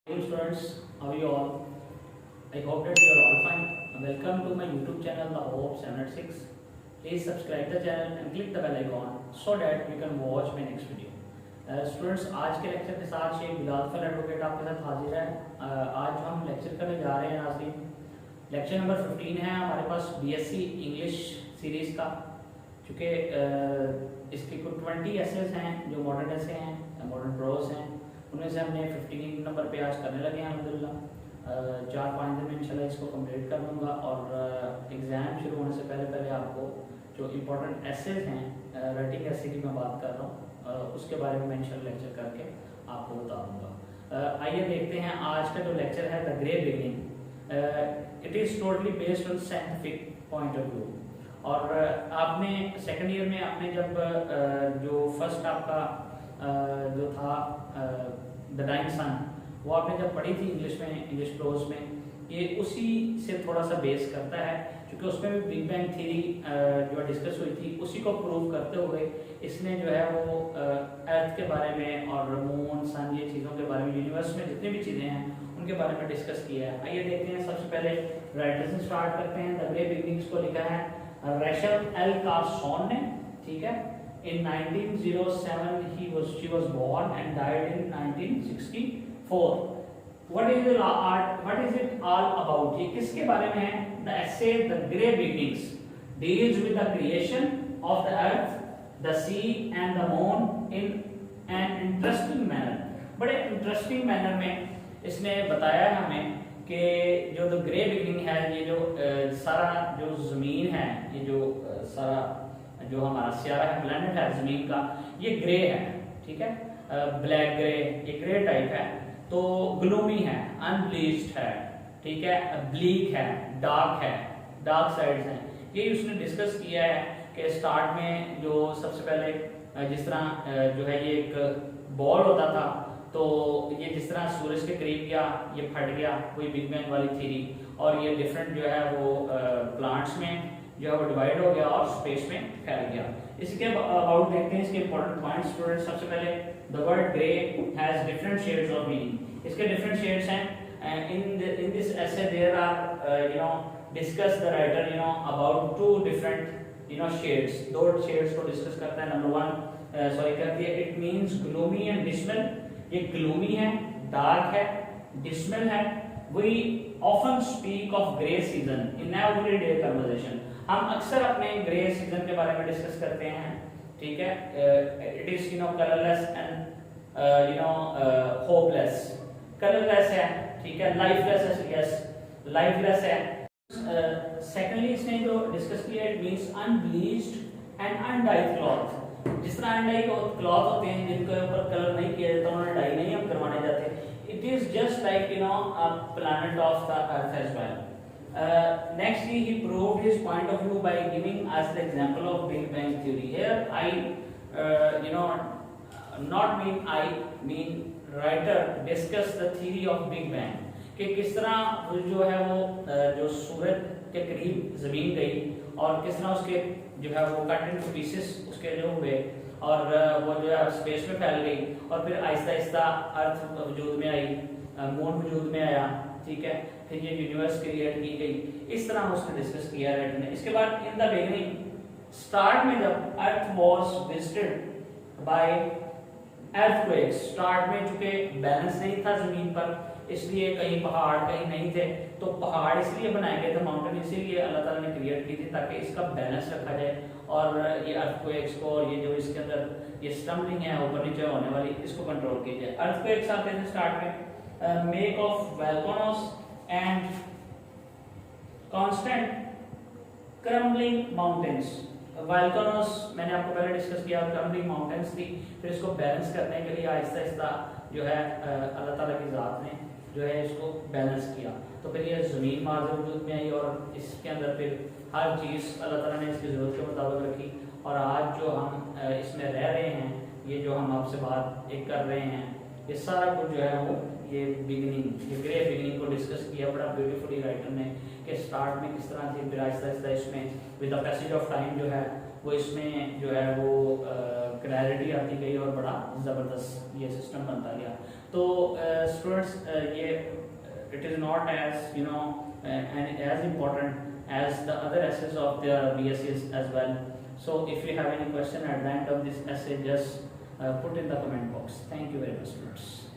Hello students, how are you all? I hope that you are all fine. Welcome to my YouTube channel, The Hope 706. Please subscribe the channel and click the bell icon so that you can watch my next video. Students आज के lecture के साथ शेख बिलाल फल advocate आपके साथ हाजिर है। आज हम लेक्चर करने जा रहे हैं नाज़रीन। लेक्चर नंबर 15 है हमारे पास बीएससी इंग्लिश सीरीज़ का। चूँकि इसके कुछ 20 एसेस हैं जो मॉडर्न एसे हैं, मॉडर्न प्रोज हैं, उनमें से हमने 15 नंबर पे आज करने लगे हैं अल्हम्दुलिल्लाह। 4-5 दिन में इंशाल्लाह इसको कंप्लीट कर दूँगा और एग्ज़ाम शुरू होने से पहले आपको जो इम्पोर्टेंट एसेज हैं, राइटिंग एसे की मैं बात कर रहा हूँ, उसके बारे में मैं इंशाल्लाह लेक्चर करके आपको बता दूँगा। आइए देखते हैं आज का जो लेक्चर है, the grey beginning. It is totally based on scientific point of view. और आपने सेकेंड ईयर में आपने जब जो फर्स्ट आपका जो था द डाइंग सन, वो आपने जब पढ़ी थी इंग्लिश में, इंग्लिश प्रोज में, ये उसी से थोड़ा सा बेस करता है, क्योंकि उसमें भी बिग बैंग थ्योरी जो डिस्कस हुई थी उसी को प्रूव करते हुए इसने जो है वो अर्थ के बारे में और मून सन ये चीज़ों के बारे में, यूनिवर्स में जितनी भी चीज़ें हैं उनके बारे में डिस्कस किया है। आइए देखते हैं। सबसे पहले राइटर से स्टार्ट करते हैं। द ग्रे बिगनिंग्स को लिखा है रेचल एल कार्सन ने, ठीक है। In 1907 she was born and died in 1964. What is it all about? ये किसके बारे में है? The essay The Grey Beginnings deals with the creation of the earth, the sea and the moon in an interesting manner. बड़े interesting manner में इसने बताया है हमें कि जो द ग्रे बिगिनिंग है, ये जो सारा जो जमीन है, ये जो सारा जो हमारा सियारा है, प्लेनेट है जमीन का, ये ग्रे है, ठीक है। ब्लैक ग्रे, ये ग्रे टाइप है, तो ग्लूमी है, अनब्लीच्ड है, ठीक है, ब्लीक है, डार्क साइड्स हैं। ये उसने डिस्कस किया है कि स्टार्ट में जो सबसे पहले जिस तरह जो है ये एक बॉल होता था, तो ये जिस तरह सूरज के करीब गया ये फट गया, कोई बिग बैंग वाली थ्योरी, और ये डिफरेंट जो है वो प्लांट्स में जो है वो डिवाइड हो गया और स्पेस में फैल गया। इसके अबाउट देखते हैं इसके इंपॉर्टेंट पॉइंट्स स्टूडेंट्स। सबसे पहले the word grey has different shades of meaning. इसके डिफरेंट शेड्स हैं। In this essay there are discuss the writer about two different shades. दो शेड्स को डिस्कस करता है। नंबर 1 कहती है it means gloomy and dismal. ये ग्लूमी है, डार्क है, डिस्मल है। We often speak of grey season in everyday conversation. हम अक्सर अपने ग्रे सीजन के बारे में डिस्कस करते हैं, ठीक है। It is colourless and hopeless. Colourless है, ठीक है, लाइफलेस है, यस लाइफलेस है। सेकेंडली इसने जो डिस्कस किया, इट मींस अनब्लीच्ड एंड अनडाइड क्लॉथ। जिस तरह अनडाइड क्लॉथ होते हैं जिनके ऊपर कलर नहीं किया जाता, उन्हें डाई नहीं हम करवाने जाते। It is just like a planet of the earth as well. Nextly, he proved his point of view by giving us the example of Big Bang theory. Here, I mean writer discuss the theory of Big Bang. कि किस तरह जो है वो जो सूरज के करीब जमीन गई और किस तरह उसके जो है वो कट इनटू पीसेस उसके जो हुए और वो जो है स्पेस में फैल गई और फिर आहिस्ता आहिस्ता अर्थ वजूद में आई, मून वजूद में आया, ठीक है, फिर ये यूनिवर्स क्रिएट की गई। इस तरह उसने डिस्कस किया राइटर ने। इसके बाद इन द बिगिनिंग, स्टार्ट में जब अर्थ was visited by earthquakes, start में चूंकि बैलेंस नहीं था जमीन पर, इसलिए कहीं पहाड़ कहीं नहीं थे, तो पहाड़ इसलिए बनाए गए थे, माउंटेन इसीलिए अल्लाह ताला ने क्रिएट की थी ताकि इसका बैलेंस रखा जाए और ये अर्थक्वेक्स को, ये जो इसके अंदर ये स्टम्बलिंग है ऊपर नीचे होने वाली, इसको कंट्रोल की जाए। अर्थक्वेक्स आते थे स्टार्ट में, make of volcanoes and constant crumbling mountains. Volcanoes मैंने आपको पहले डिस्कस किया, क्रम्बलिंग माउंटेन्स थी, फिर इसको बैलेंस करने के लिए आहिस्ता आहिस्ता जो है अल्लाह ताला की ज़ात ने जो है इसको बैलेंस किया, तो फिर ये ज़मीन माज़ वजूद में आई और इसके अंदर फिर हर चीज़ अल्लाह ताला ने इसकी ज़रूरत के मुताबिक रखी। और आज जो हम इसमें रह रहे हैं, ये जो हम आपसे बात एक कर रहे हैं, ये सारा कुछ जो है वो ये बिगिनिंग, ये ग्रे बिगिनिंग को डिस्कस किया बड़ा ब्यूटीफुली राइटर ने कि स्टार्ट में किस तरह थी, फिर आहिस्ता आहिस्ता इसमें with the passage of time जो है वो इसमें जो है वो क्लैरिटी आती गई और बड़ा ज़बरदस्त ये सिस्टम बनता गया। तो स्टूडेंट्स ये it is not as and as important as the other essays of the BScs as well. So if you have any question at the end of this essay, just put in the comment box. Thank you very much, students.